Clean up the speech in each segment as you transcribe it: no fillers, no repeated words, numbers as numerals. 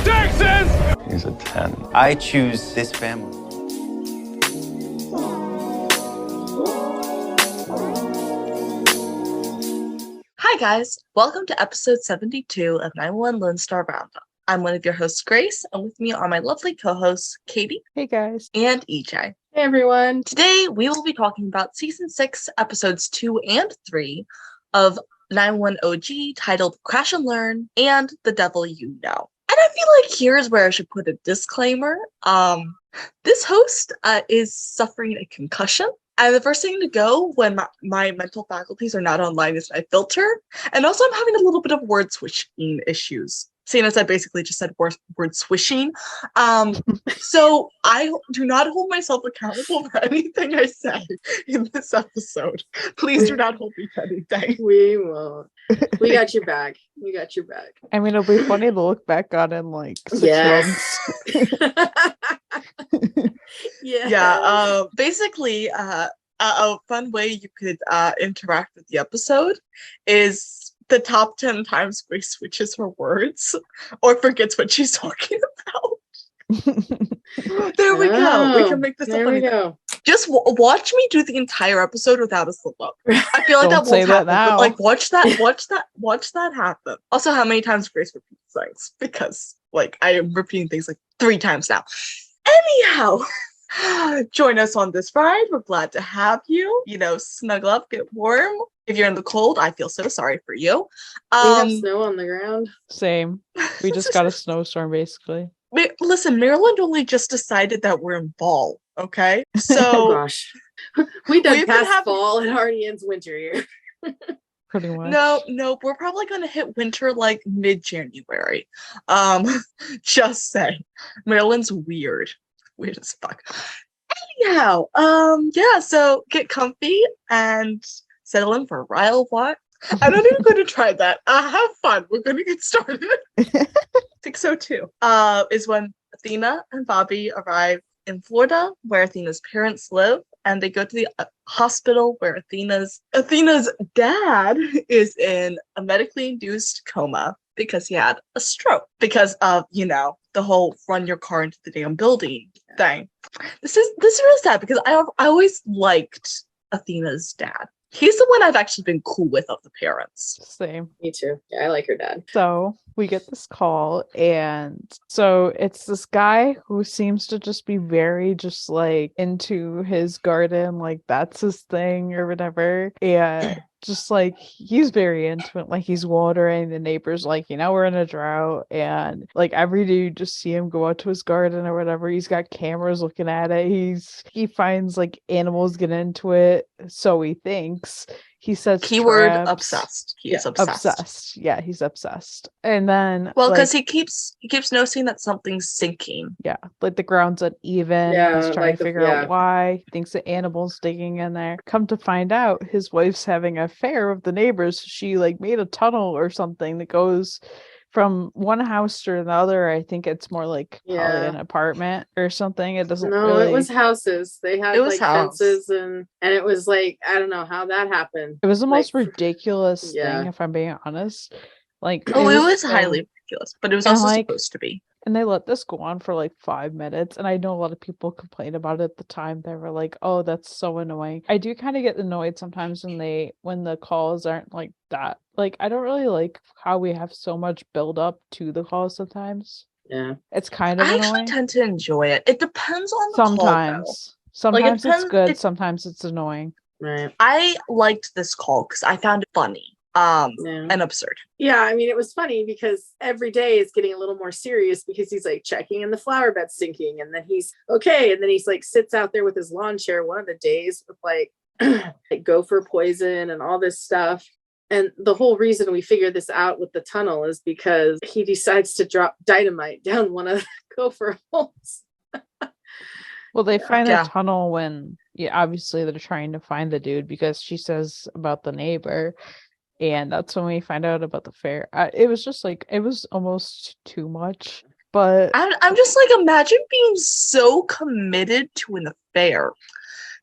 Texas! He's a 10. I choose this family. Hi guys, welcome to episode 72 of 911 Lone Star Roundup. I'm one of your hosts, Grace, and with me are my lovely co-hosts, Katie. Hey guys. And EJ. Hey everyone. Today we will be talking about season 6, episodes 2 and 3 of 911 OG, titled Crash and Learn and The Devil You Know. And I feel like here's where I should put a disclaimer. This host is suffering a concussion. And the first thing to go when my mental faculties are not online is my filter. And also I'm having a little bit of word switching issues. Seeing as I basically just said word swishing. So I do not hold myself accountable for anything I say in this episode. Please do not hold me to anything. We won't. We got your back. We got your back. I mean, it'll be funny to look back on in like 6 months. Yeah. Basically, a fun way you could interact with the episode is the top 10 times Grace switches her words or forgets what she's talking about. There we go. We can make this a funny thing. Just watch me do the entire episode without a slip up. I feel like that won't happen. But like, watch that happen. Also, how many times Grace repeats things? Because like I am repeating things like 3 times now. Anyhow, join us on this ride. We're glad to have you. You know, snuggle up, get warm. If you're in the cold, I feel so sorry for you. We have snow on the ground. Same. We just got a snowstorm, basically. Listen, Maryland only just decided that we're in fall, okay? So, oh gosh. We done past fall and already ends winter here. Pretty much. No, we're probably gonna hit winter like mid-January. Just saying. Maryland's weird. Weird as fuck. Anyhow, yeah, so get comfy and settle in for a while. What? I'm not even going to try that. Have fun. We're going to get started. 602 is when Athena and Bobby arrive in Florida, where Athena's parents live, and they go to the hospital where Athena's dad is in a medically induced coma because he had a stroke because of, you know, the whole run your car into the damn building thing. This is really sad because I always liked Athena's dad. He's the one I've actually been cool with of the parents. Same. Me too. Yeah, I like her dad. So we get this call, and so it's this guy who seems to just be very just like into his garden, like that's his thing or whatever. And just like he's very into it, like he's watering. The neighbors like, you know, we're in a drought, and like every day you just see him go out to his garden or whatever. He's got cameras looking at it. He finds like animals get into it, so he thinks. He says keyword traps. Obsessed. He is obsessed. Yeah, he's obsessed. And then because he keeps noticing that something's sinking. Yeah, like the ground's uneven. Yeah, he's trying to figure out why. He thinks the animal's digging in there. Come to find out, his wife's having an affair with the neighbors. She like made a tunnel or something that goes from one house to another. I think it's more like probably an apartment or something. It doesn't. No, really... it was houses. They had like fences and it was like, I don't know how that happened. It was the most ridiculous thing, if I'm being honest. Like, it was highly ridiculous, but it was also supposed to be. And they let this go on for like 5 minutes. And I know a lot of people complained about it at the time. They were like, oh, that's so annoying. I do kind of get annoyed sometimes when the calls aren't like that. Like, I don't really like how we have so much build up to the calls sometimes. Yeah. It's kind of annoying. I actually tend to enjoy it. It depends on the call, though. Sometimes it's good. Sometimes it's annoying. Right. I liked this call because I found it funny. And absurd. Yeah, I mean, it was funny because every day is getting a little more serious because he's like checking and the flower bed's sinking, and then he's okay, and then he's like sits out there with his lawn chair one of the days with like gopher poison and all this stuff. And the whole reason we figured this out with the tunnel is because he decides to drop dynamite down one of the gopher holes. Well, they find a tunnel when obviously they're trying to find the dude because she says about the neighbor. And that's when we find out about the fair. It was just like, it was almost too much. But I'm just like, imagine being so committed to an affair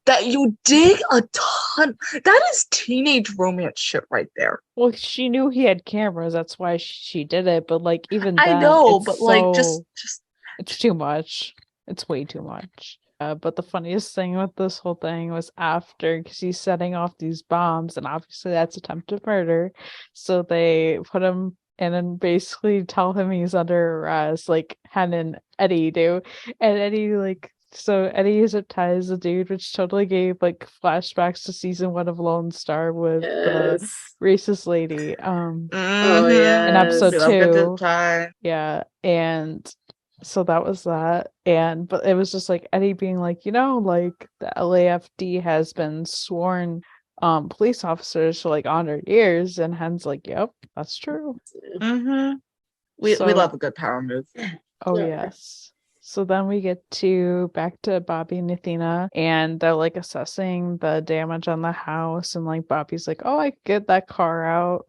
that you dig a ton. That is teenage romance shit right there. Well, she knew he had cameras, that's why she did it. But like even I then, know, it's but like so just it's too much. It's way too much. But the funniest thing with this whole thing was after, because he's setting off these bombs, and obviously that's attempted murder. So they put him in and basically tell him he's under arrest, like Hen and Eddie do. And Eddie, like, so Eddie hypnotized the dude, which totally gave like flashbacks to season 1 of Lone Star with the Yes. racist lady. Oh mhm. yeah. In episode We love good 2. time. Yeah, and so that was that. And but it was just like Eddie being like, like the LAFD has been sworn police officers for like 100 years, and Hen's like, yep, that's true. Mm-hmm. We So love a good power move. oh Yeah. yes. So then we get back to Bobby and Athena, and they're like assessing the damage on the house, and like Bobby's like, oh, I could get that car out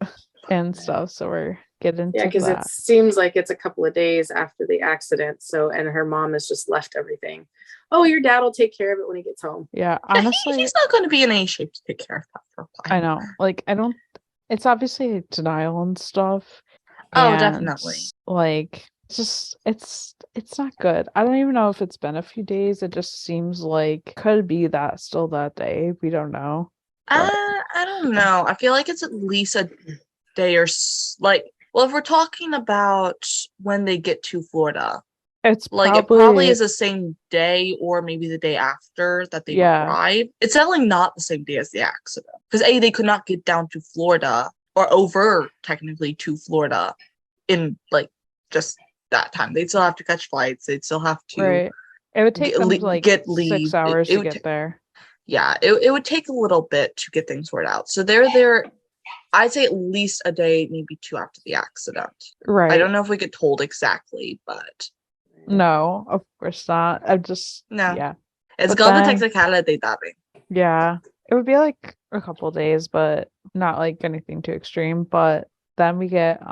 and stuff. So we're getting Yeah, to because it that. seems like it's a couple of days after the accident. So, and her mom has just left everything. Oh, your dad will take care of it when he gets home. Yeah, Yeah, honestly, he's not going to be in any shape to take care of that for a I while. know. Like, I don't. It's obviously denial and stuff. Oh, And definitely. like, it's not good. I don't even know if it's been a few days. It just seems like could be that still that day. We don't know. But I don't know. I feel like it's at least a day or like. Well, if we're talking about when they get to Florida, it's like it probably is the same day or maybe the day after that they Yeah. arrive. It's definitely not the same day as the accident because they could not get down to Florida or over technically to Florida in like just that time. They'd still have to catch flights. They'd still have to right. It would take them like get 6 leave. hours It to would get there. yeah, it would take a little bit to get things sorted out. So they're there. I'd say at least a day, maybe 2 after the accident. Right. I don't know if we get told exactly, but No, of course not. I'm just no. yeah. It's But called the then- technicality dabbing. Yeah. It would be like a couple days, but not like anything too extreme. But then we get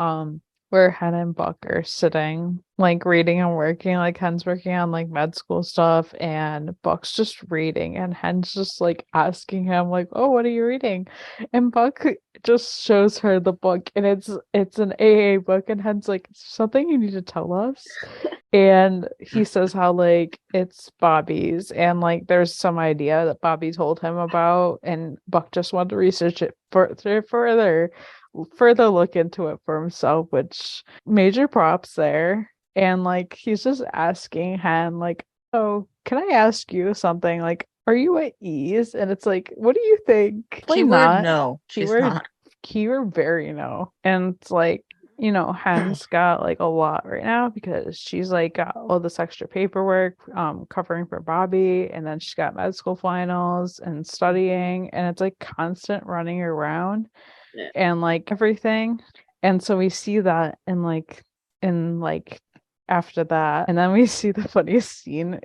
where Hen and Buck are sitting, like reading and working. Like Hen's working on like med school stuff, and Buck's just reading, and Hen's just like asking him, like, "Oh, what are you reading?" And Buck just shows her the book, and it's an AA book, and Hen's like, "Is there something you need to tell us?" And he says how like it's Bobby's, and like there's some idea that Bobby told him about, and Buck just wanted to research it further look into it for himself, which major props there. And like he's just asking Hen, like, oh, can I ask you something? Like, are you at ease? And it's like, what do you think? Probably Keyword not. no. She's Keyword not. keyword very no. And it's like, Hen's got like a lot right now because she's like got all this extra paperwork covering for Bobby, and then she's got med school finals and studying, and it's like constant running around Yeah. and like everything. And so we see that in like after that, and then we see the funniest scene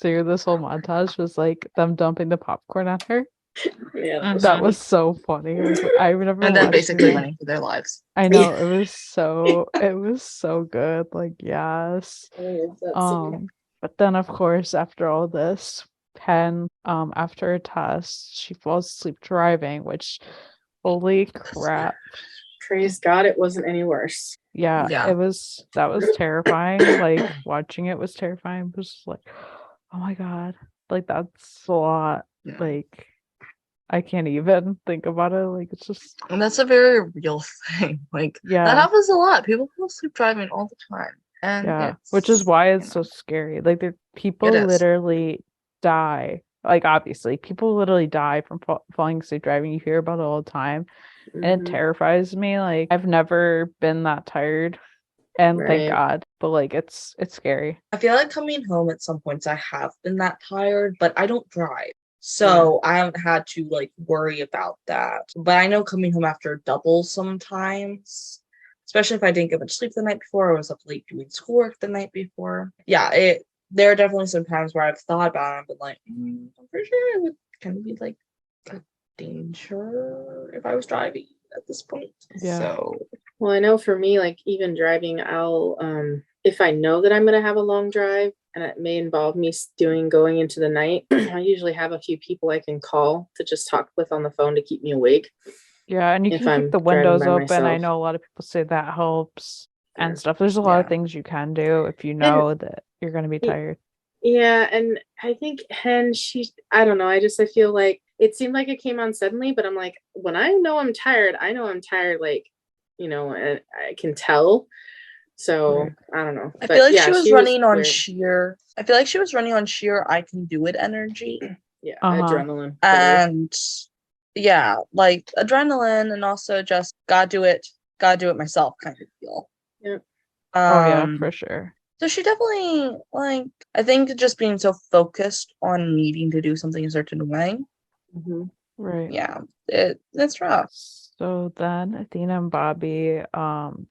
through this whole montage was like them dumping the popcorn at her. Yeah, Mhm. That was so funny. Like, I've never And then watched basically it. running for their lives. I know it was so good. Like, yes. But then of course after all this, Penn after a test, she falls asleep driving, which holy crap. Praise God, it wasn't any worse. Yeah, Yeah. that was terrifying. Like watching it was terrifying. It was just like, oh my God. Like that's a lot. Yeah. Like I can't even think about it. Like it's just And that's a very real thing. Like yeah. that happens a lot. People fall asleep driving all the time. And Yeah, which is why it's so scary. Like people It is. literally die. Like obviously, people literally die from falling asleep driving. You hear about it all the time, and it Mhm. terrifies me. Like I've never been that tired, and thank Right. God. But like it's scary. I feel like coming home at some points I have been that tired, but I don't drive. So I haven't had to like worry about that. But I know coming home after double sometimes, especially if I didn't get much sleep the night before or was up late doing schoolwork the night before. Yeah, there are definitely some times where I've thought about it and been like, I'm pretty sure it would kind of be like a danger if I was driving at this point. Yeah. So Well, I know for me, like even driving, I'll if I know that I'm going to have a long drive and it may involve me going into the night, I usually have a few people I can call to just talk with on the phone to keep me awake Yeah, and you if can keep I'm the driving windows by open. I myself. know a lot of people say that helps and Yeah. stuff. There's a lot of Yeah. things you can do if you And know that you're going to be tired. yeah, and I think Hen, I don't know. I feel like it seemed like it came on suddenly, but I'm like, when I know I'm tired, I know I'm tired, like, and I can tell. So Right. I don't know. I But feel like yeah, she was she was running on weird. sheer. I feel like she was running on sheer I can do it energy. Yeah, Uh-huh. adrenaline. Totally. And yeah, like adrenaline and also just gotta do it myself kind of feel. Yeah. Oh yeah, for sure. So she definitely like I think just being so focused on needing to do something a certain way. Mm-hmm. Right. Yeah, it's rough. So then Athena and Bobby,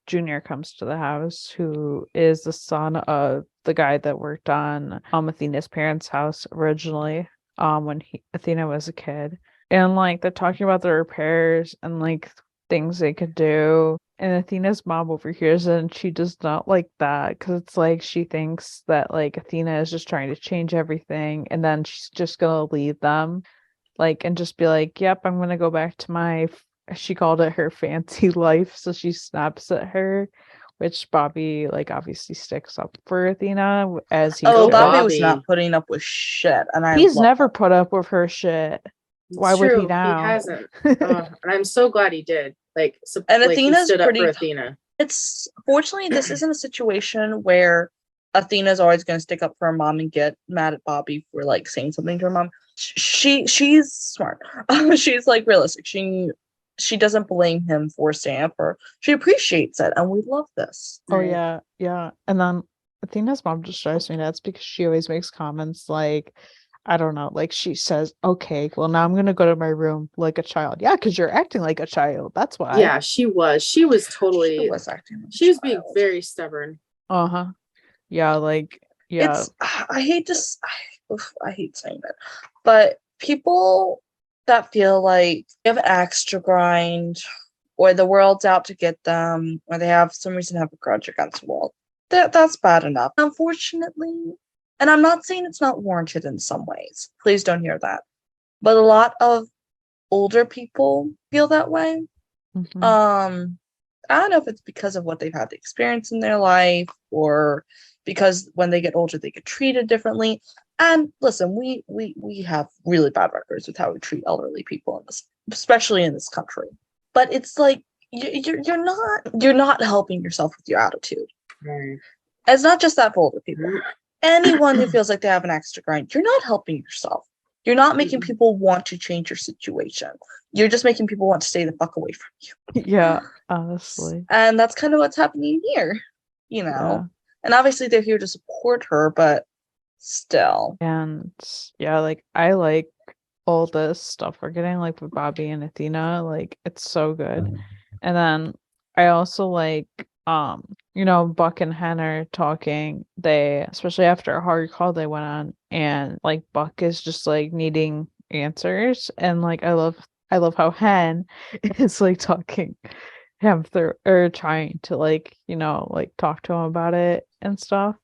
Junior comes to the house, who is the son of the guy that worked on Athena's parents' house originally, when Athena was a kid. And like they're talking about the repairs and like things they could do. And Athena's mom overhears it and she does not like that because it's like she thinks that like Athena is just trying to change everything and then she's just gonna leave them. Like, and just be like, yep, I'm gonna go back to she called it her fancy life. So she snaps at her, which Bobby, like, obviously sticks up for Athena as he Oh, should. Bobby was not Bobby. putting up with shit, and He's love never that. put up with her shit. Why It's would he true. now? He hasn't. And I'm so glad he did. Like, And like he Athena's stood up pretty. for Athena. It's fortunately this isn't a situation where Athena's always going to stick up for her mom and get mad at Bobby for like saying something to her mom. She's smart. She's like realistic. She doesn't blame him for staying up for her. She appreciates it, and we love this. Oh Right. yeah, yeah. And then Athena's mom just drives me nuts because she always makes comments like, I don't know, like she says, okay, well now I'm gonna go to my room like a child. Yeah, because you're acting like a child. That's why. Yeah, she was. She was totally. She was acting like a She was being child. very stubborn. Uh-huh. Yeah, like yeah. It's I hate to I hate saying it, but people that feel like they have an axe to grind, or the world's out to get them, or they have some reason to have a grudge against the world, that's bad enough. Unfortunately, and I'm not saying it's not warranted in some ways. Please don't hear that. But a lot of older people feel that way. Mhm. I don't know if it's because of what they've had to experience in their life or because when they get older they get treated differently. And listen, we have really bad records with how we treat elderly people in this, especially in this country. But it's like you're not helping yourself with your attitude. Right. It's not just that for older people. Anyone who feels like they have an extra grind, you're not helping yourself. You're not making people want to change your situation. You're just making people want to stay the fuck away from you. Yeah, honestly. And that's kind of what's happening here, you know. Yeah. And obviously they're here to support her, but still. And yeah, like I like all this stuff we're getting, like with Bobby and Athena, like it's so good. And then I also like Buck and Hen are talking, they especially after a hard call they went on, and like Buck is just like needing answers, and like I love how Hen is like talking him through or trying to like talk to him about it and stuff.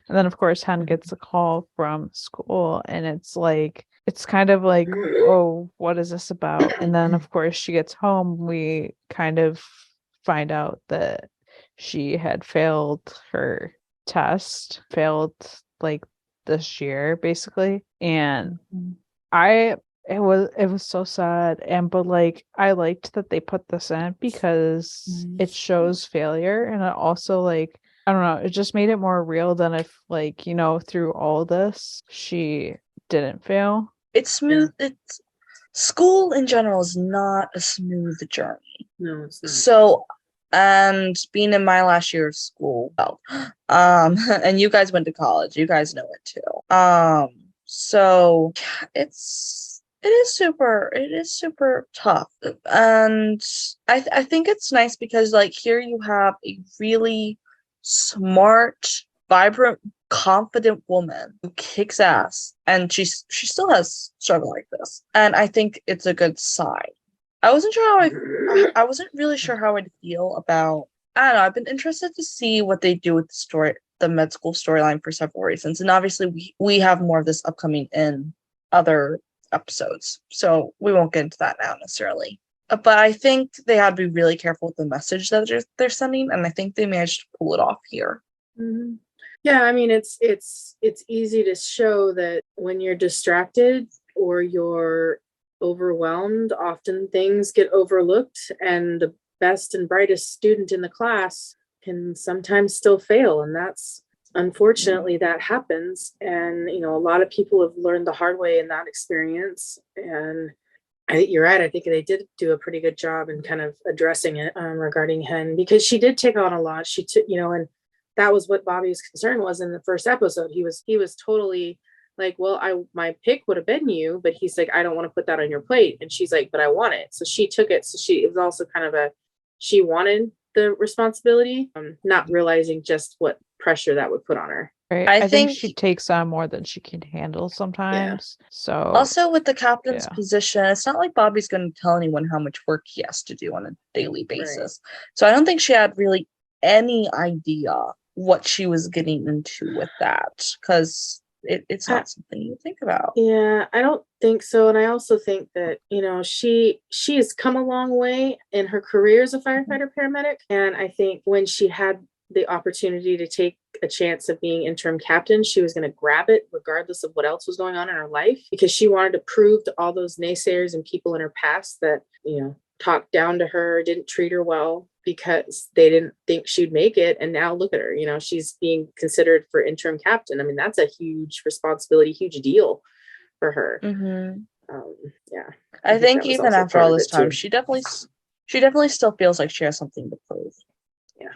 And then of course Hen gets a call from school, and it's kind of like, oh, what is this about? And then of course she gets home, we kind of find out that she had failed her test, failed like this year basically. And it was so sad, but like I liked that they put this in because it shows failure, and it also like I don't know, it just made it more real than if like through all this she didn't fail. It's smooth. It's school in general is not a smooth journey. No, it's not. So, and being in my last year of school, well, and you guys went to college, you guys know it too. So it is super tough, and I think it's nice because like here you have a really smart, vibrant, confident woman who kicks ass, and she still has struggle like this, and I think it's a good sign. I wasn't sure how I wasn't really sure how I'd feel about. I don't know. I've been interested to see what they do with the story the med school storyline for several reasons. And obviously we have more of this upcoming in other episodes. So we won't get into that now necessarily. But I think they had to be really careful with the message that they're sending, and I think they managed to pull it off here. Mm-hmm. Yeah, I mean, it's easy to show that when you're distracted or you're overwhelmed, often things get overlooked, and the best and brightest student in the class can sometimes still fail, and that's unfortunately that happens. And a lot of people have learned the hard way in that experience. And I think you're right. I think they did do a pretty good job in kind of addressing it regarding Hen, because she did take on a lot. She took, and that was what Bobby's concern was in the first episode. He was totally like, well, my pick would have been you, but he's like, I don't want to put that on your plate. And she's like, but I want it. So she took it. So it was also kind of she wanted the responsibility, not realizing just what pressure that would put on her. Right. I think she takes on more than she can handle sometimes. Yeah. So also with the captain's position, it's not like Bobby's going to tell anyone how much work he has to do on a daily basis. Right. So I don't think she had really any idea what she was getting into with that, because it's not something you think about. Yeah, I don't think so. And I also think that, she has come a long way in her career as a firefighter paramedic. And I think when she had the opportunity to take a chance of being interim captain, she was going to grab it regardless of what else was going on in her life, because she wanted to prove to all those naysayers and people in her past that, talked down to her, didn't treat her well, because they didn't think she'd make it. And now look at her, she's being considered for interim captain. I mean, that's a huge responsibility, huge deal for her. Mm-hmm. Yeah. I think even after all this time, she definitely still feels like she has something to prove. Yeah.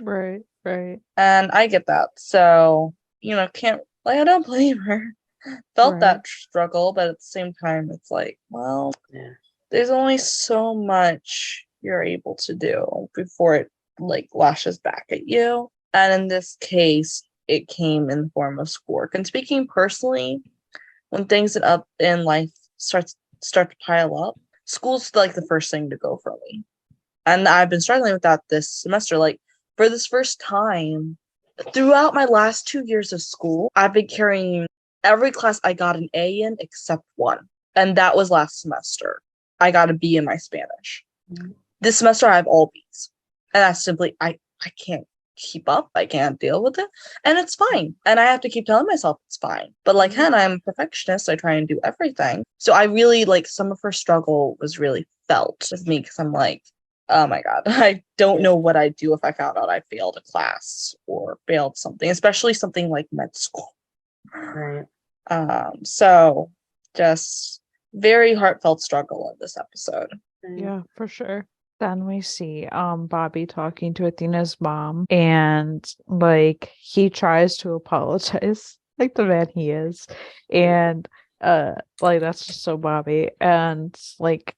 Right. And I get that. So, I don't blame her. Felt that struggle, but at the same time, it's like, well, there's only so much you're able to do before it lashes back at you. And in this case, it came in the form of schoolwork. And speaking personally, when things in life start to pile up, school's the first thing to go for me. And I've been struggling with that this semester. For this first time, throughout my last 2 years of school, I've been carrying every class I got an A in except one. And that was last semester. I got a B in my Spanish. Mm-hmm. This semester I have all B's. And I simply, I can't keep up. I can't deal with it. And it's fine. And I have to keep telling myself it's fine. But like Hen, I'm a perfectionist. So I try and do everything. So I really, some of her struggle was really felt with me, because I'm like, oh my God, I don't know what I'd do if I found out I failed a class or failed something, especially something like med school. Right. So just very heartfelt struggle in this episode. Yeah, for sure. Then we see Bobby talking to Athena's mom, and he tries to apologize like the man he is, and that's just so Bobby. And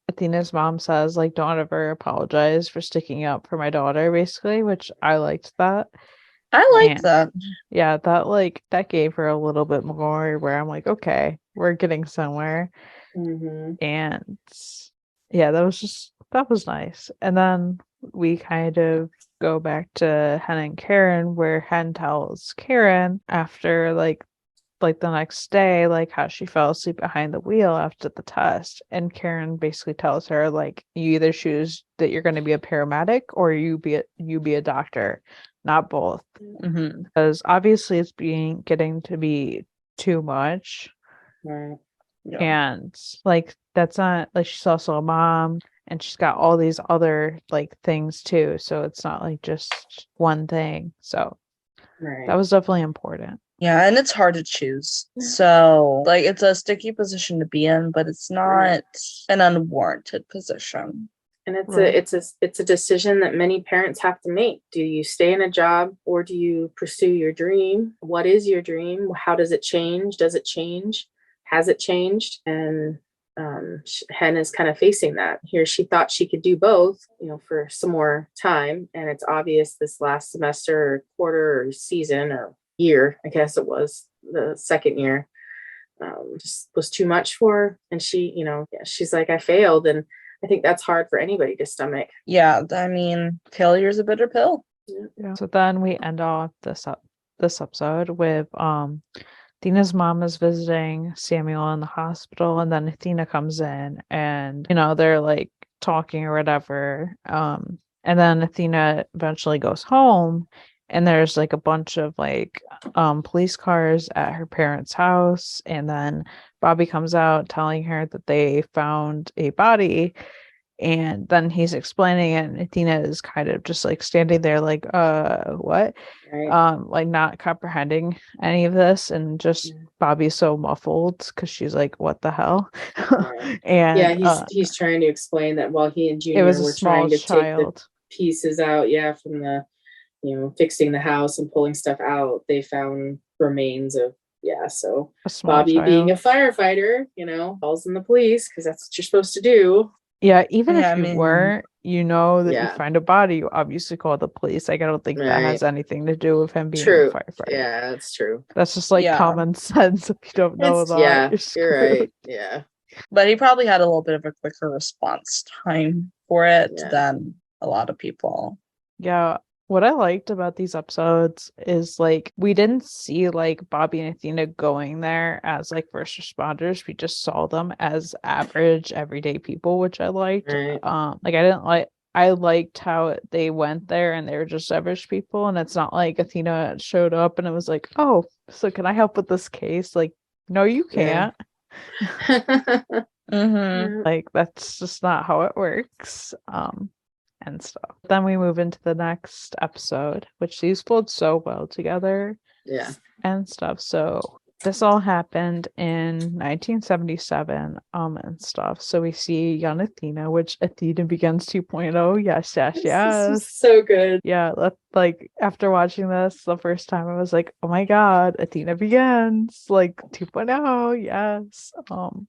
Athena's mom says don't ever apologize for sticking up for my daughter, basically, which I liked that. I liked that. Yeah, that gave her a little bit more where I'm like, okay, we're getting somewhere. Mm-hmm. And yeah, that was nice. And then we kind of go back to Hen and Karen, where Hen tells Karen after the next day, how she fell asleep behind the wheel after the test. And Karen basically tells her, you either choose that you're going to be a paramedic or you be a doctor, not both. Mm-hmm. Because obviously it's getting to be too much. Right. Yeah. And that's not she's also a mom, and she's got all these other things too. So it's not just one thing. So that was definitely important. Yeah, and it's hard to choose. So, it's a sticky position to be in, but it's not an unwarranted position. And it's a decision that many parents have to make. Do you stay in a job or do you pursue your dream? What is your dream? How does it change? Does it change? Has it changed? And Hen is kind of facing that here. She thought she could do both, for some more time. And it's obvious this last semester or quarter or season or year, I guess it was the second year, just was too much for her. And she, she's like, I failed. And I think that's hard for anybody to stomach. Yeah, I mean, failure's a bitter pill. Yeah. So then we end off this this episode with Athena's mom is visiting Samuel in the hospital, and then Athena comes in, and they're like talking or whatever. And then Athena eventually goes home, and there's like a bunch of like police cars at her parents' house, and then Bobby comes out telling her that they found a body. And then he's explaining it, and Athena is kind of just like standing there like, what? Right. Like not comprehending any of this, and just Bobby's so muffled because she's like, what the hell? Right. And Yeah, he's trying to explain that while he and it was Junior a were small trying to take the child. pieces out, from the, fixing the house and pulling stuff out, they found remains of, so A small Bobby, being a child. firefighter, calls in the police because that's what you're supposed to do. Yeah, even Yeah, if I you mean, weren't, that you Yeah. find a body, you obviously call the police. Like, I don't think that Right. has anything to do with him being a True. firefighter. Yeah, that's true. That's just like Yeah. common sense. If you don't know It's- that, Yeah, you're you're screwed. right. Yeah. but he probably had a little bit of a quicker response time for it Yeah. than a lot of people. Yeah. What I liked about these episodes is like we didn't see like Bobby and Athena going there as like first responders. We just saw them as average everyday people, which I liked. Right. I liked how they went there and they were just average people, and it's not like Athena showed up and it was like, oh, so can I help with this case? Like, no, you Yeah. can't. Mm-hmm. Like that's just not how it works. And stuff. Then we move into the next episode, which these flowed so well together Yeah. and stuff. So this all happened in 1977 and stuff. So we see young Athena, which Athena Begins 2.0. Yes, yes, This yes. is so good. Yeah, like after watching this the first time, I was like, oh my god, Athena Begins like 2.0. Yes.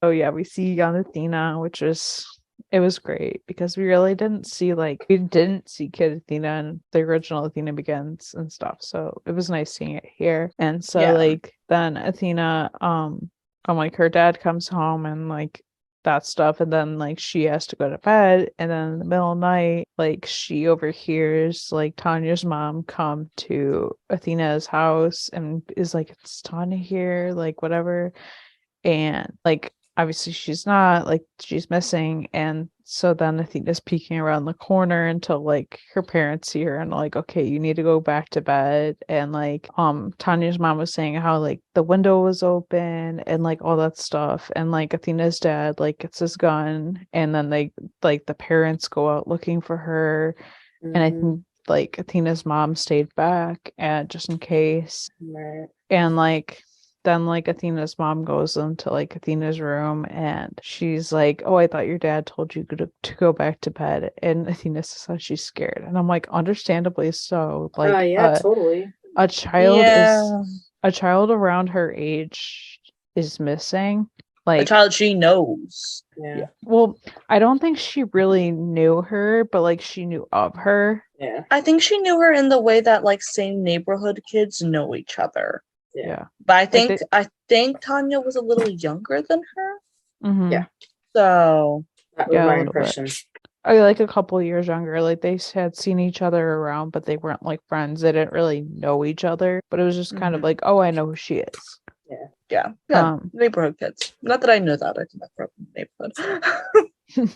So yeah, we see young Athena, it was great because we didn't see Kid Athena and the original Athena Begins and stuff. So it was nice seeing it here. And so Yeah. like then Athena like her dad comes home and like that stuff, and then like she has to go to bed, and then in the middle of the night like she overhears like Tanya's mom come to Athena's house and is like, it's Tanya here, like whatever. And like obviously she's not, like she's missing. And so then Athena's peeking around the corner until like her parents see her and like, okay, you need to go back to bed. And like Tanya's mom was saying how like the window was open and like all that stuff, and like Athena's dad like gets his gun, and then they like the parents go out looking for her. And I think like Athena's mom stayed back and just in case. Right. And like then like Athena's mom goes into like Athena's room and she's like, oh, I thought your dad told you to go back to bed. And Athena says she's scared, and I'm like, understandably so. Like Totally. a child Yeah. a child around her age is missing. A Like child she knows. Yeah. well, I don't think she really knew her, but like she knew of her. Yeah. I think she knew her in the way that like same neighborhood kids know each other. Yeah. But Like I think Tanya was a little younger than her. Mhm. Yeah. So That was Yeah, a my little bit. impression. Like a couple years younger. Like they had seen each other around, but they weren't like friends. They didn't really know each other. But it was just kind of Mhm. like, oh, I know who she is. yeah. Neighborhood kids. Not that I know that. I think I grew up in the neighborhood.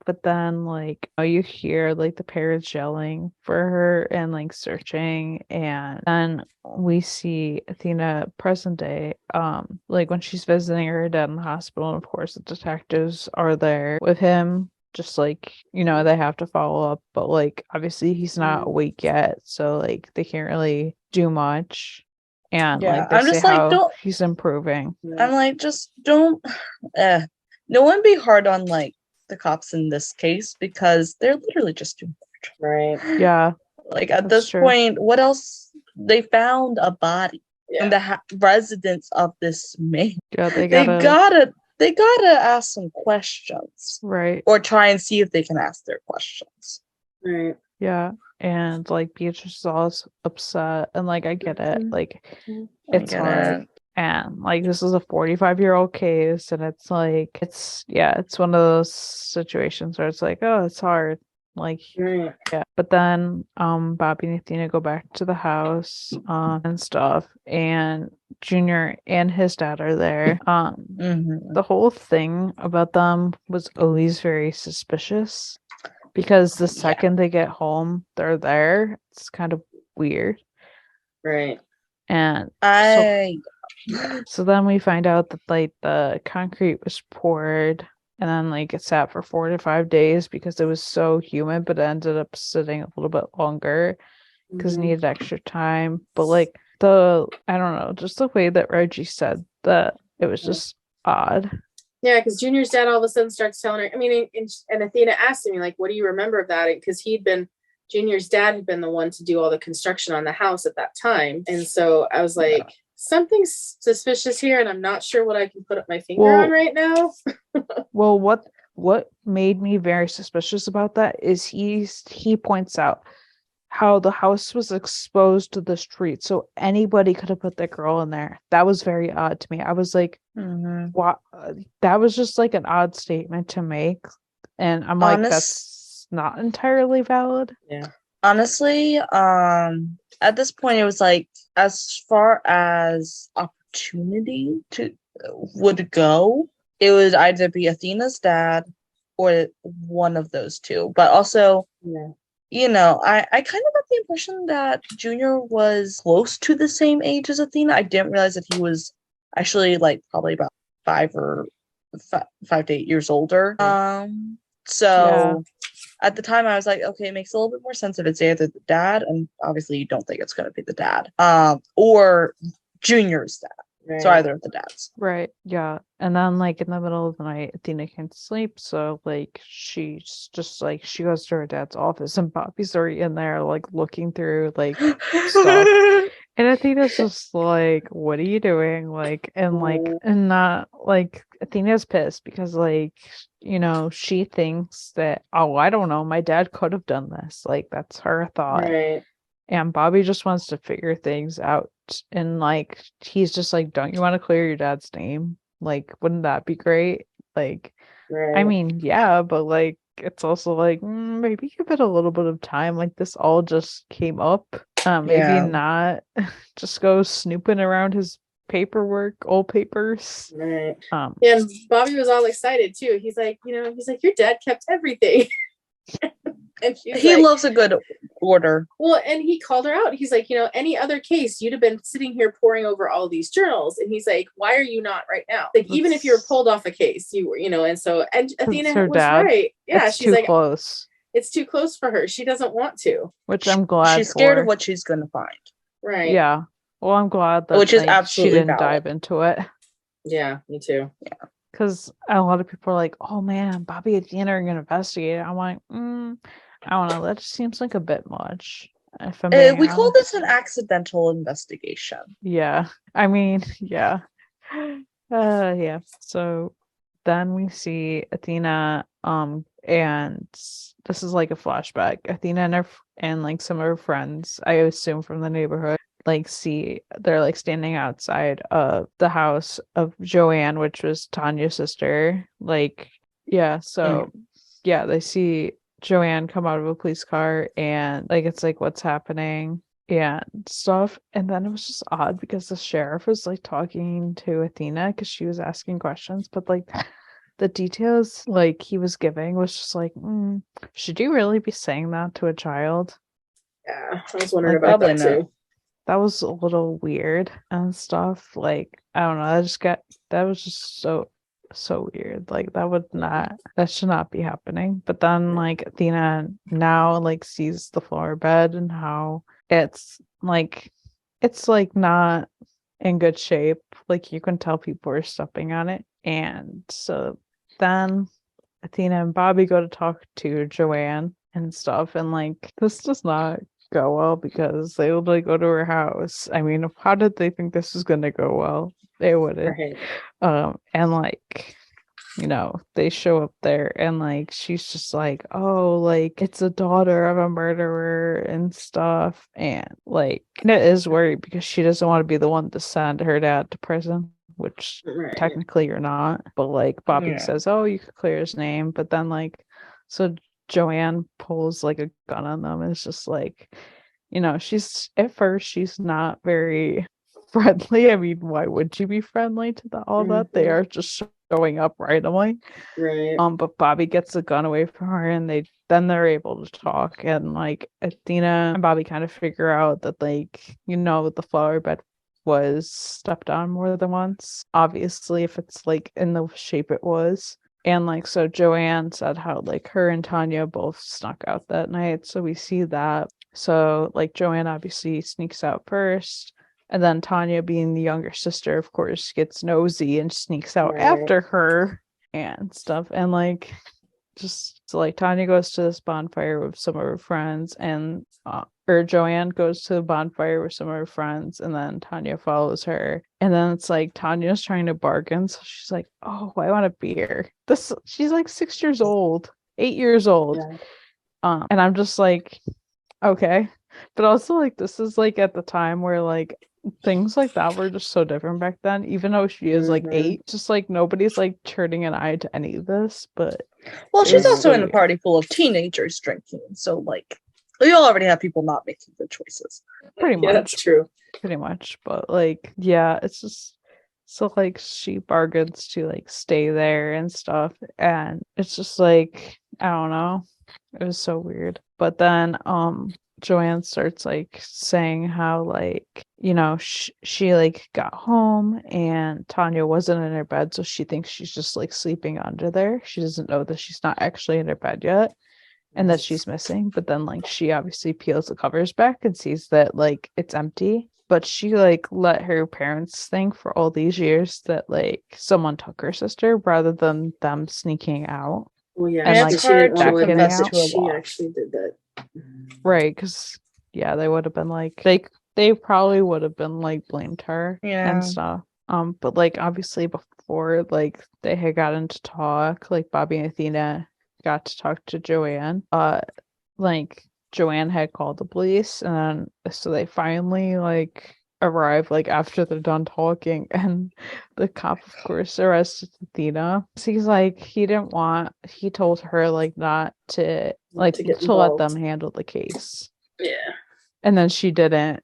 But then like you hear like the parents yelling for her and like searching, and then we see Athena present day, like when she's visiting her dad in the hospital, and of course the detectives are there with him, just like they have to follow up, but like obviously he's not awake yet, so like they can't really do much. And Yeah, like they I'm say just like, how don't- he's improving. I'm like, just don't no one be hard on like the cops in this case because they're literally just doing Right. Yeah. like at That's this true. point, what else? They found a body Yeah. in the residence of this man. Yeah, they They gotta gotta ask some questions right. or try and see if they can ask their questions. Right. Yeah. And like Beatrice is all upset, and like I get it. Like Mhm. it's I get hard. it. And like this is a 45-year-old case, and it's like it's one of those situations where it's like, oh, it's hard. Like Right. yeah. But then Bobby and Athena go back to the house and stuff, and Junior and his dad are there. Mhm. The whole thing about them was always very suspicious because the second they get home, they're there. It's kind of weird. Right. And I so then we find out that like the concrete was poured and then like it sat for 4 to 5 days because it was so humid, but it ended up sitting a little bit longer because it Mhm. needed extra time. But like I don't know, just the way that Reggie said that it was just odd. Yeah, because Junior's dad all of a sudden starts telling her. I mean, and Athena asked him, like, "What do you remember of that?" Because Junior's dad had been the one to do all the construction on the house at that time, and so I was like, something's suspicious here, and I'm not sure what I can put up my finger on right now. Well, what made me very suspicious about that is he points out how the house was exposed to the street, so anybody could have put that girl in there. That was very odd to me. I was like, what? That was just like an odd statement to make, and I'm like, that's not entirely valid. Yeah. Honestly, at this point, it was like, as far as opportunity to would go, it would either be Athena's dad or one of those two. But also, you know, I kind of got the impression that Junior was close to the same age as Athena. I didn't realize that he was actually like probably about 5 to 8 years older. So at the time I was like, okay, it makes a little bit more sense if it's either the dad, and obviously you don't think it's going to be the dad, or Junior's dad. Right. So either of the dads. Right. Yeah. And then like in the middle of the night, Athena can't sleep. So like she's just like she goes to her dad's office and Bobby's already in there like looking through like stuff. And Athena's just like, what are you doing? Like and not like Athena's pissed because like, you know, she thinks that, oh, I don't know, my dad could have done this. Like that's her thought. Right. And Bobby just wants to figure things out. And like he's just like, don't you want to clear your dad's name? Like, wouldn't that be great? Like, I mean, yeah, but like it's also like maybe give it a little bit of time. Like this all just came up. Maybe not just go snooping around his paperwork, old papers. Right. Yeah, and Bobby was all excited too. He's like, your dad kept everything. And he loves a good order. Well, and he called her out. He's like, any other case, you'd have been sitting here poring over all these journals. And he's like, why are you not right now? Like, even if you were pulled off a case, you were, and Athena was right. Yeah, she's like, close. It's too close for her. She doesn't want to. Which I'm glad she's scared of what she's going to find. Right. Yeah. Well, I'm glad that which is absolutely she didn't valid. Dive into it. Yeah, me too. Yeah. Because a lot of people are like, oh man, Bobby and Athena are going to investigate it. I'm like, I don't know. That just seems like a bit much. We call this an accidental investigation. Yeah. I mean, yeah. Yeah. So then we see Athena, and this is like a flashback. Athena and like some of her friends, I assume from the neighborhood, like they're like standing outside of the house of Joanne, which was Tanya's sister. Like, yeah. So yeah, they see Joanne come out of a police car and like it's like what's happening and stuff. And then it was just odd because the sheriff was like talking to Athena because she was asking questions, but like the details like he was giving was just like, should you really be saying that to a child? Yeah, I was wondering about that too. That was a little weird and stuff. Like, I don't know, that was just so weird. Like that should not be happening. But then like Athena now like sees the flower bed and how it's like not in good shape. Like you can tell people are stepping on it. And so then Athena and Bobby go to talk to Joanne and stuff, and like this does not go well because they would like go to her house. I mean, how did they think this was gonna go well? They wouldn't. Right. And like, they show up there and like she's just like, oh, like it's a daughter of a murderer and stuff, and like it is worried because she doesn't want to be the one to send her dad to prison, which technically you're not. But like Bobby says, oh, you could clear his name, but then like so Joanne pulls like a gun on them. It's just like, she's at first she's not very friendly. I mean, why would you be friendly to all that? They are just showing up randomly. Right. But Bobby gets the gun away from her, and they're able to talk, and like Athena and Bobby kind of figure out that like the flower bed was stepped on more than once. Obviously, if it's like in the shape it was. And like so Joanne said how like her and Tanya both snuck out that night. So we see that. So like Joanne obviously sneaks out first. And then Tanya, being the younger sister, of course, gets nosy and sneaks out after her and stuff. And like just so like Tanya goes to this bonfire with some of her friends, and or Joanne goes to the bonfire with some of her friends, and then Tanya follows her. And then it's like Tanya's trying to bargain, so she's like, "Oh, I want a beer." She's like 6 years old, 8 years old, and I'm just like, okay. But also like this is like at the time where like things like that were just so different back then. Even though she is like 8, just like nobody's like turning an eye to any of this. But well, she's also in a party full of teenagers drinking, so like we already have people not making good choices. Pretty much. Yeah, that's true. Pretty much. But like, yeah, it's just so like she bargains to like stay there and stuff, and it's just like, I don't know, it was so weird. But then Joanne starts like saying how like she like got home and Tanya wasn't in her bed, so she thinks she's just like sleeping under there. She doesn't know that she's not actually in her bed yet and that she's missing. But then like she obviously peels the covers back and sees that like it's empty. But she like let her parents think for all these years that like someone took her sister rather than them sneaking out. Well, yeah, and like it's hard to getting confess out. to a she law. actually did that. Right, because yeah, they would have been like they probably would have been like blamed her and stuff. But like obviously before like they had gotten to talk, like Bobby and Athena got to talk to Joanne. Like Joanne had called the police, and so they finally like arrive like after they're done talking, and the cop of course arrested Athena. So he's like he told her like not to like to let them handle the case. Yeah. And then she didn't.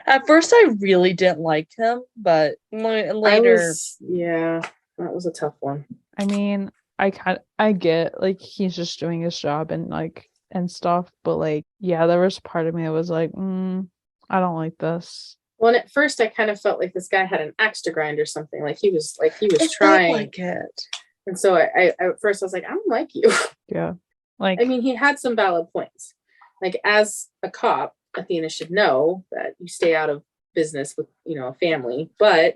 At first I really didn't like him, but later that was a tough one. I mean, I get like he's just doing his job and like and stuff, but like yeah, there was part of me that was like, I don't like this. Well, and at first I kind of felt like this guy had an axe to grind or something. Like he was trying. Like it. And so I at first I was like, I don't like you. Yeah. Like I mean, he had some valid points. Like as a cop, Athena should know that you stay out of business with, a family. But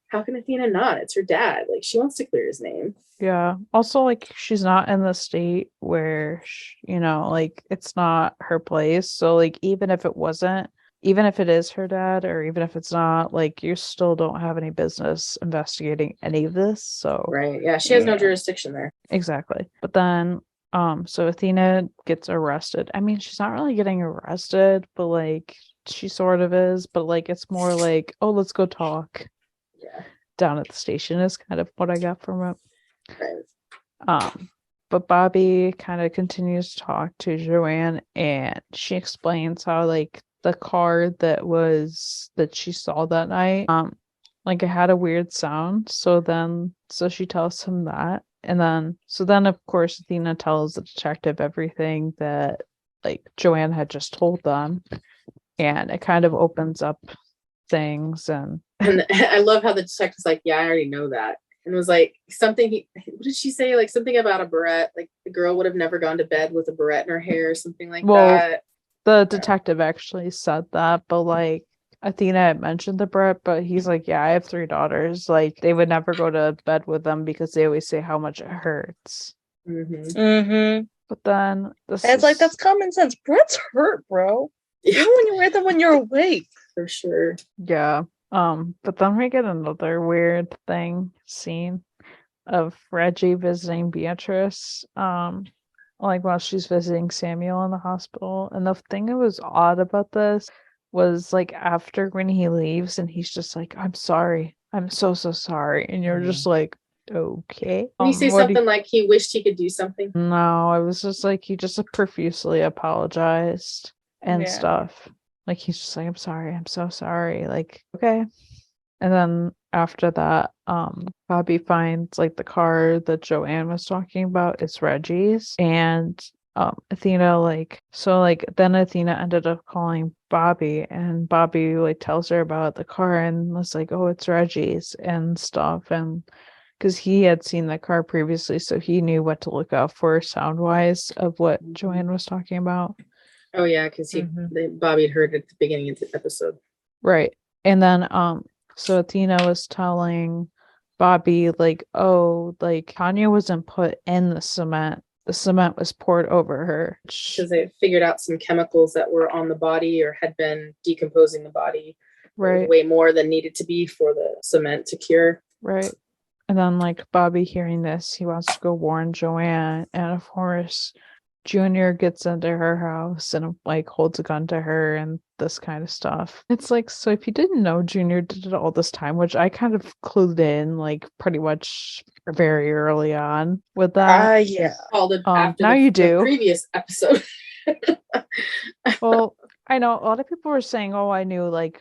how can Athena not? It's her dad. Like she wants to clear his name. Yeah. Also, like she's not in the state where, like it's not her place. So like even if it is her dad, or even if it's not, like you still don't have any business investigating any of this. So right. Yeah. She has no jurisdiction there. Exactly. But then so Athena gets arrested. I mean, she's not really getting arrested, but like she sort of is, but like it's more like, oh, let's go talk. Yeah. Down at the station is kind of what I got from it. Right. But Bobby kind of continues to talk to Joanne, and she explains how like the car that she saw that night, like it had a weird sound. So she tells him that. And then of course Athena tells the detective everything that like Joanne had just told them, and it kind of opens up things. And I love how the detective's like, yeah, I already know that. And it was like something what did she say? Like something about a barrette, like the girl would have never gone to bed with a barrette in her hair or something like that. The detective actually said that, but like Athena had mentioned the barrette, but he's like, yeah, I have 3 daughters. Like they would never go to bed with them because they always say how much it hurts. But then that's common sense. Barrettes hurt, bro. Yeah. Even when you wear them when you're awake. For sure. Yeah. But then we get another weird scene of Reggie visiting Beatrice, like while she's visiting Samuel in the hospital. And the thing that was odd about this was like after when he leaves and he's just like, I'm sorry, I'm so sorry, and you're just like, okay. Did he say What do something like he wished he could do something? No, it was just like he just profusely apologized and Yeah. stuff. Like he's just like, I'm sorry, I'm so sorry. Like, okay. And then after that, Bobby finds like the car that Joanne was talking about. It's Reggie's. And Athena then Athena ended up calling Bobby, and Bobby like tells her about the car and was like, oh, it's Reggie's and stuff. And because he had seen the car previously, so he knew what to look out for sound wise of what Joanne was talking about. Oh yeah, because Bobby had heard at the beginning of the episode. Right. And then so Athena was telling Bobby like, oh, like Tanya wasn't put in the cement. The cement was poured over her. Because they figured out some chemicals that were on the body or had been decomposing the body. Right. Way more than needed to be for the cement to cure. Right. And then like Bobby hearing this, he wants to go warn Joanne. And of course, Junior gets into her house and like holds a gun to her and this kind of stuff. It's like, so if you didn't know Junior did it all this time, which I kind of clued in like pretty much very early on with that. Yeah. Now you do. The previous episode. Well, I know a lot of people were saying, oh, I knew like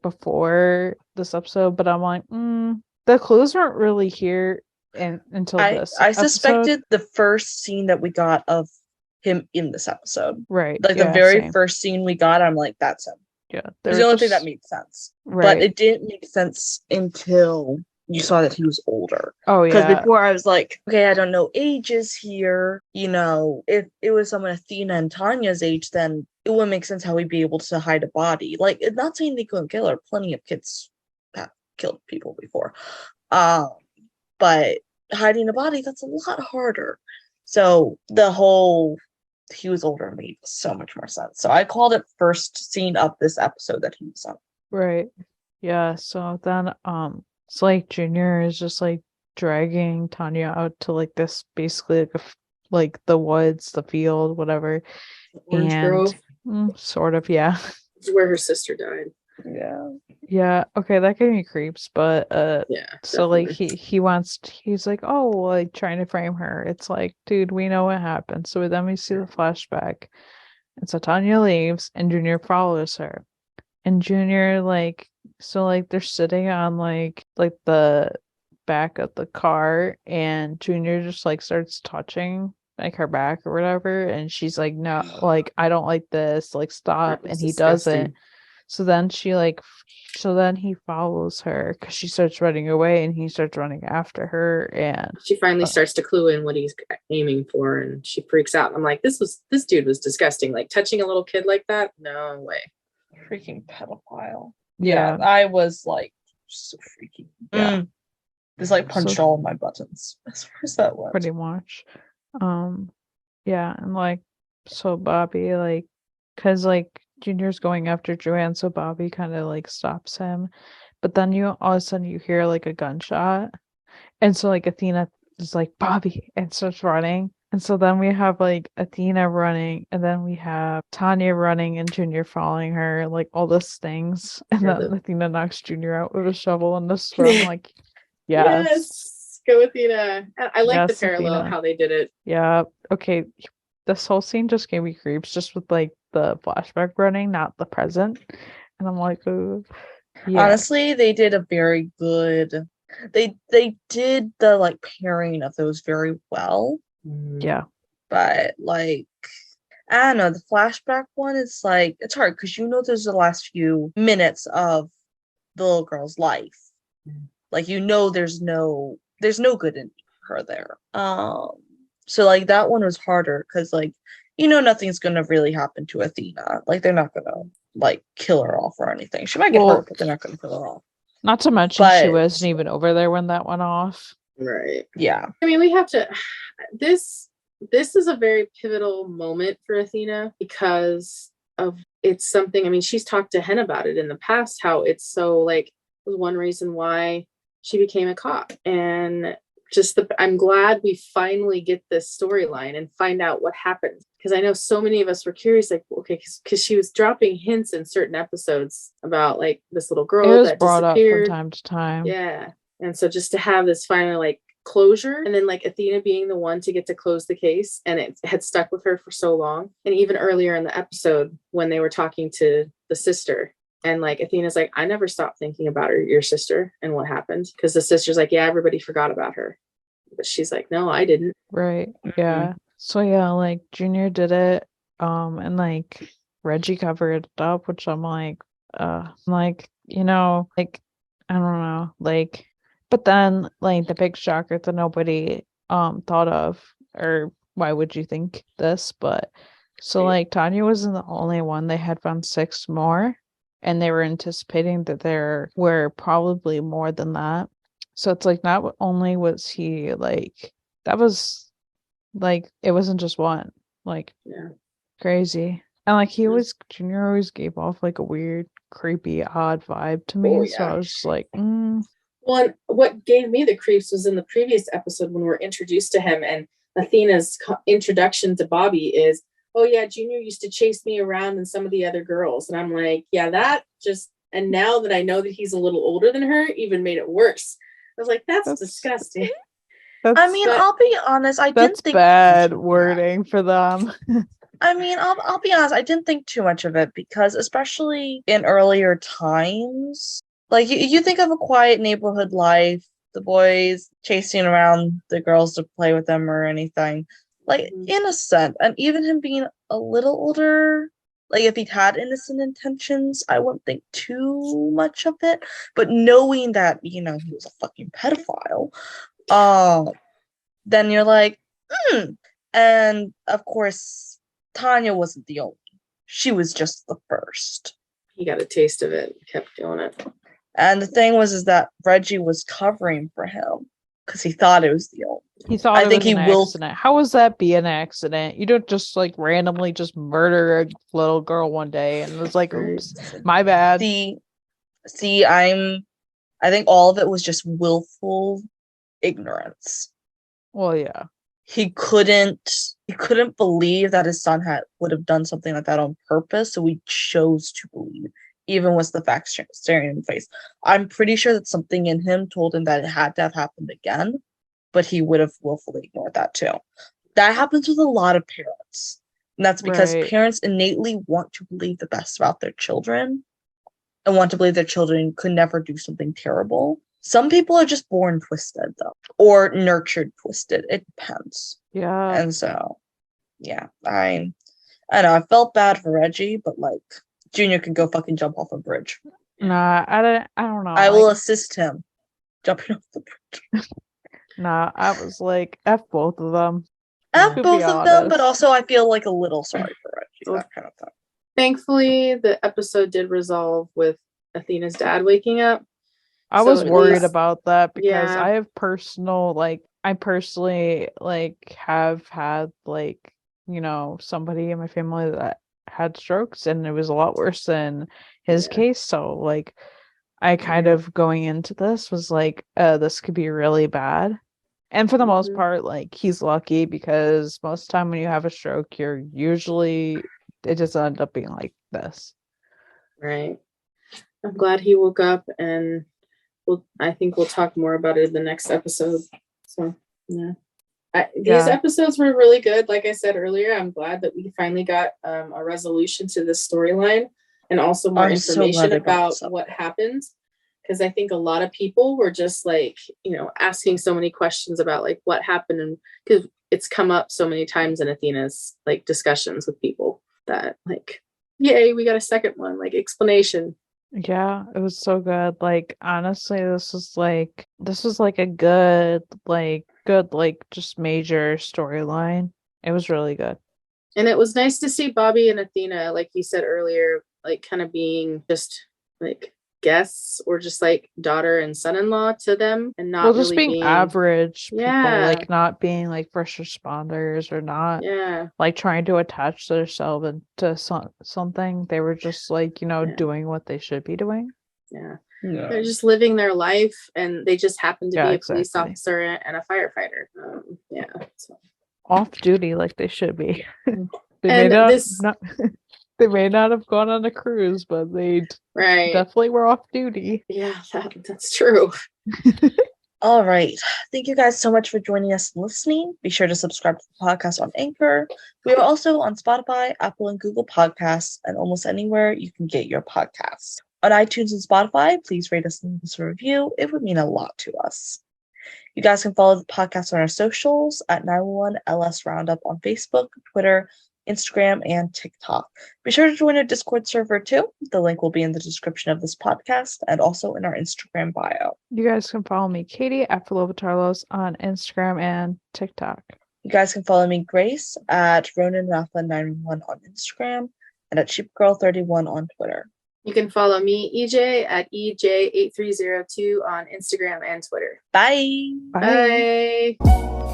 before this episode, but I'm like, the clues weren't really here until this I episode. suspected the first scene that we got of him in this episode. Right. Like the very first scene we got, I'm like, that's him. Yeah. It's the only thing that made sense. Right. But it didn't make sense until you saw that he was older. Oh, yeah. Because before I was like, okay, I don't know ages here. You know, if it was someone Athena and Tanya's age, then it wouldn't make sense how he'd be able to hide a body. Like, it's not saying they couldn't kill her. Plenty of kids have killed people before. But hiding a body, that's a lot harder. So the whole he was older made so much more sense. So I called it first scene of this episode that he was on. Right. Yeah. So then it's like Junior is just like dragging Tanya out to like this basically like the woods, the field, whatever. Orange Grove. Sort of, yeah. It's where her sister died. Yeah. Yeah, okay, that gave me creeps, but yeah. So definitely. like he's like, oh, like trying to frame her. It's like, dude, we know what happened. So then we see the flashback. And so Tanya leaves and Junior follows her. And Junior they're sitting on like the back of the car, and Junior just like starts touching like her back or whatever, and she's like, no, like I don't like this, like stop. And he doesn't. So then he follows her because she starts running away and he starts running after her, and she finally starts to clue in what he's aiming for, and she freaks out. I'm like, this dude was disgusting. Like touching a little kid like that? No way. Freaking pedophile. Yeah. I was like so freaky. Yeah. This like punched all of my buttons as far as that went. Pretty much. Yeah, and like so Bobby, like, because like Junior's going after Joanne, so Bobby kind of like stops him, but then all of a sudden you hear like a gunshot, and so like Athena is like, Bobby, and starts running, and so then we have like Athena running, and then we have Tanya running and Junior following her, like all these things, and then Athena knocks Junior out with a shovel in the storm. Like, yes, go Athena. I like the parallel Athena. how they did it. Yeah, okay, this whole scene just gave me creeps just with like the flashback running, not the present. And I'm like, oh, yeah. Honestly, they did a very good. They did the like pairing of those very well. Yeah. But like, I don't know, the flashback one is like, it's hard because there's the last few minutes of the little girl's life. Like there's no good in her there. So like that one was harder because like nothing's gonna really happen to Athena. Like they're not gonna like kill her off or anything. She might get hurt, but they're not gonna kill her off. Not to mention she wasn't even over there when that went off. Right. Yeah. I mean, we have to. This is a very pivotal moment for Athena because of it's something. I mean, she's talked to Hen about it in the past. How it's so like was one reason why she became a cop, and I'm glad we finally get this storyline and find out what happened, because I know so many of us were curious, like, okay, because she was dropping hints in certain episodes about like this little girl it was that brought disappeared up from time to time. Yeah, and so just to have this finally like closure, and then like Athena being the one to get to close the case, and it had stuck with her for so long. And even earlier in the episode when they were talking to the sister, and like Athena's like, I never stopped thinking about your sister and what happened, because the sister's like, yeah, everybody forgot about her, but she's like, no, I didn't. Right. Yeah. So yeah, like Junior did it, and like Reggie covered it up, which I'm like, like, you know, like I don't know, like, but then like the big shocker that nobody thought of, or why would you think this? But so like Tanya wasn't the only one. They had found 6 more, and they were anticipating that there were probably more than that. So it's like not only was he like that was like it wasn't just one, like Yeah. crazy. And like he Yeah. always Junior always gave off like a weird, creepy, odd vibe to me. Oh, So yeah. I was just like, Well, and what gave me the creeps was in the previous episode when we're introduced to him, and Athena's introduction to Bobby is, oh yeah, Junior used to chase me around and some of the other girls. And I'm like, yeah, that just, and now that I know that he's a little older than her, even made it worse. I was like, that's disgusting. that's I mean, I'll be honest, I that's didn't think bad much of that. wording for them. I mean, I'll be honest, I didn't think too much of it because especially in earlier times, like you think of a quiet neighborhood life, the boys chasing around the girls to play with them or anything, like innocent, and even him being a little older, like if he'd had innocent intentions, I wouldn't think too much of it. But knowing that, you know, he was a fucking pedophile, then you're like, and of course, Tanya wasn't the only. She was just the first. He got a taste of it, kept doing it. And the thing was, is that Reggie was covering for him because he thought it was the only. He thought it was an accident. How was that be an accident? You don't just like randomly just murder a little girl one day and it's like, oops, my bad. See, I think all of it was just willful ignorance. Well, yeah. He couldn't believe that his son would have done something like that on purpose, so he chose to believe, even with the facts staring in the face. I'm pretty sure that something in him told him that it had to have happened again, but he would have willfully ignored that too. That happens with a lot of parents. And that's because parents innately want to believe the best about their children and want to believe their children could never do something terrible. Some people are just born twisted, though, or nurtured twisted. It depends. Yeah. And so, yeah, I know I felt bad for Reggie, but like Junior can go fucking jump off a bridge. Nah, I don't know. I will assist him jumping off the bridge. Nah, I was like, F both of them. F both of them, but also I feel like a little sorry for Reggie, that kind of thing. Thankfully, the episode did resolve with Athena's dad waking up. I was worried about that because I have I personally like have had like, you know, somebody in my family that had strokes and it was a lot worse than his case. So like I kind of going into this was like, this could be really bad. And for the most part, like he's lucky because most of the time when you have a stroke, you're usually, it just ends up being like this. Right. I'm glad he woke up, and I think we'll talk more about it in the next episode. So yeah. These episodes were really good. Like I said earlier, I'm glad that we finally got a resolution to this storyline and also more information about what happened. Because I think a lot of people were just like, you know, asking so many questions about like what happened, and because it's come up so many times in Athena's like discussions with people that like, yay, we got a second one, like explanation. Yeah, it was so good. Like honestly, this was like a good just major storyline. It was really good. And it was nice to see Bobby and Athena, like you said earlier, like kind of being just like guests or just like daughter and son-in-law to them, and not just really being average people, like not being like first responders or not like trying to attach themselves into something. They were just like, you know, doing what they should be doing. They're just living their life, and they just happen to be a police officer and a firefighter. Off duty like they should be. They may not have gone on a cruise, but they definitely were off duty. Yeah, that's true. All right. Thank you guys so much for joining us and listening. Be sure to subscribe to the podcast on Anchor. We are also on Spotify, Apple, and Google Podcasts, and almost anywhere you can get your podcasts. On iTunes and Spotify, please rate us and leave us a review. It would mean a lot to us. You guys can follow the podcast on our socials at 911 LS Roundup on Facebook, Twitter, Instagram, and TikTok. Be sure to join our Discord server too. The link will be in the description of this podcast and also in our Instagram bio. You guys can follow me, Katie, at Philobatarlos on Instagram and TikTok. You guys can follow me, Grace, at RonanRafa911 on Instagram and at CheapGirl31 on Twitter. You can follow me, EJ, at EJ8302 on Instagram and Twitter. Bye. Bye. Bye.